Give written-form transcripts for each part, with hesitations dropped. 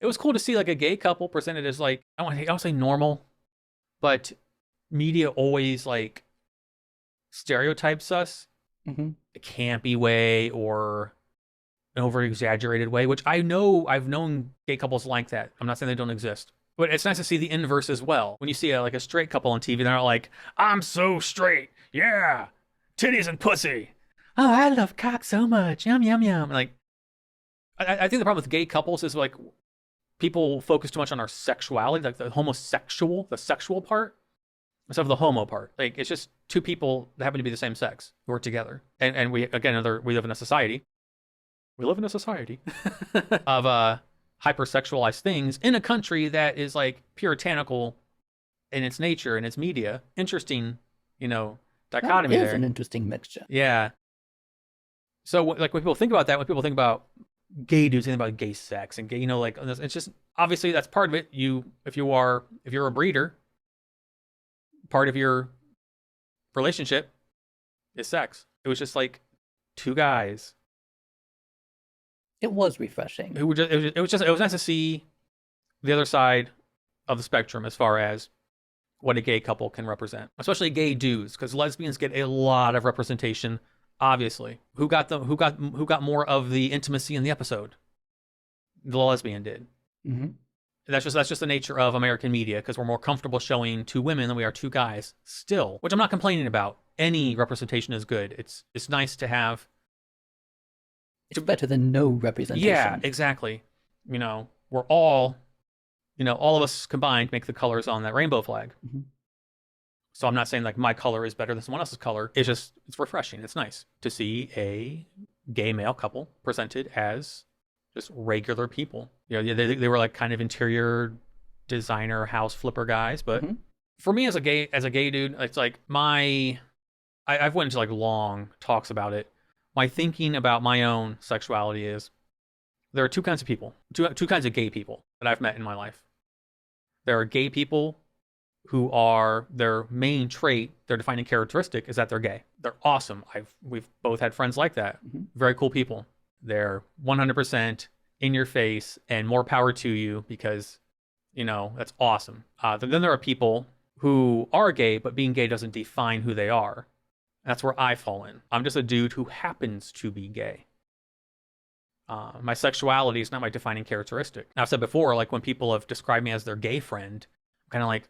it was cool to see like a gay couple presented as like, I don't say normal, but media always like stereotypes us a campy way or an over exaggerated way, which I know I've known gay couples like that. I'm not saying they don't exist, but it's nice to see the inverse as well. When you see like a straight couple on TV, they're not like, I'm so straight, yeah, titties and pussy. Oh, I love cock so much, yum yum yum. Like, I think the problem with gay couples is like people focus too much on our sexuality, like the sexual part, instead of the homo part. Like, it's just two people that happen to be the same sex who are together, and we we live in a society. We live in a society of hypersexualized things in a country that is like puritanical in its nature and its media. Interesting, dichotomy there. It is there. an interesting mixture. Yeah. So like when people think about that, when people think about gay dudes, think about gay sex and gay, like it's just obviously that's part of it. If you're a breeder, part of your relationship is sex. It was just like two guys. It was refreshing. It was nice to see the other side of the spectrum as far as what a gay couple can represent, especially gay dudes, because lesbians get a lot of representation. Obviously, who got more of the intimacy in the episode? The lesbian did. Mm-hmm. That's just the nature of American media, because we're more comfortable showing two women than we are two guys. Still, which I'm not complaining about. Any representation is good. It's nice to have. It's better than no representation. Yeah, exactly. We're all, all of us combined make the colors on that rainbow flag. Mm-hmm. So I'm not saying like my color is better than someone else's color. It's refreshing. It's nice to see a gay male couple presented as just regular people. They were like kind of interior designer house flipper guys. But for me as a gay dude, it's like I've went into like long talks about it. My thinking about my own sexuality is there are two kinds of people, two kinds of gay people that I've met in my life. There are gay people who are their main trait, their defining characteristic is that they're gay. They're awesome. We've both had friends like that. Very cool people. They're 100% in your face and more power to you because, that's awesome. Then there are people who are gay, but being gay doesn't define who they are. That's where I fall in. I'm just a dude who happens to be gay. My sexuality is not my defining characteristic. I've said before, like when people have described me as their gay friend, I'm kind of like,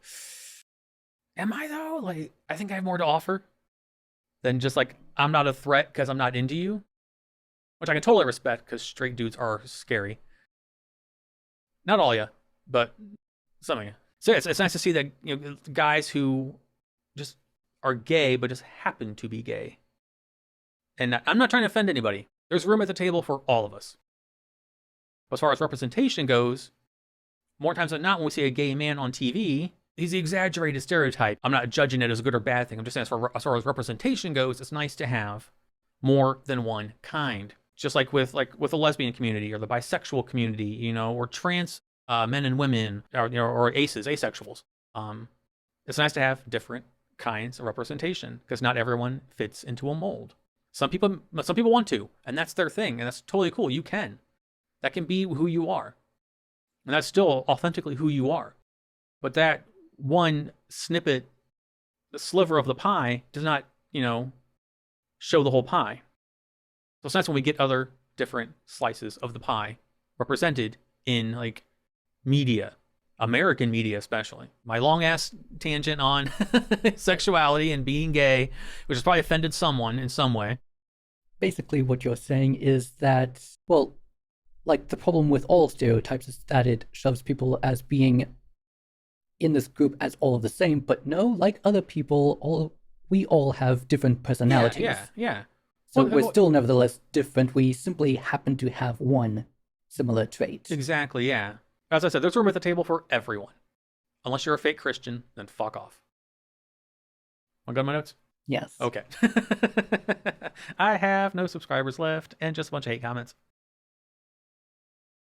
am I though? Like, I think I have more to offer than just like, I'm not a threat because I'm not into you, which I can totally respect because straight dudes are scary. Not all of you, but some of you. So it's nice to see that, guys who just are gay, but just happen to be gay. And I'm not trying to offend anybody. There's room at the table for all of us. As far as representation goes, more times than not, when we see a gay man on TV, he's the exaggerated stereotype. I'm not judging it as a good or bad thing. I'm just saying as far as representation goes, it's nice to have more than one kind. Just like with the lesbian community or the bisexual community, or trans men and women, or ACEs, asexuals. It's nice to have different kinds of representation because not everyone fits into a mold. Some people want to, and that's their thing, and that's totally cool. You can. That can be who you are. And that's still authentically who you are. But that one snippet, the sliver of the pie, does not, show the whole pie. So it's nice when we get other different slices of the pie represented in like media, American media especially. My long ass tangent on sexuality and being gay, which has probably offended someone in some way. Basically what you're saying is that, well, like the problem with all stereotypes is that it shoves people as being in this group as all of the same, but no, like other people, we all have different personalities. Yeah. So we're still nevertheless different. We simply happen to have one similar trait. Exactly, yeah. As I said, there's room at the table for everyone. Unless you're a fake Christian, then fuck off. Want to go to my notes? Yes. Okay. I have no subscribers left and just a bunch of hate comments.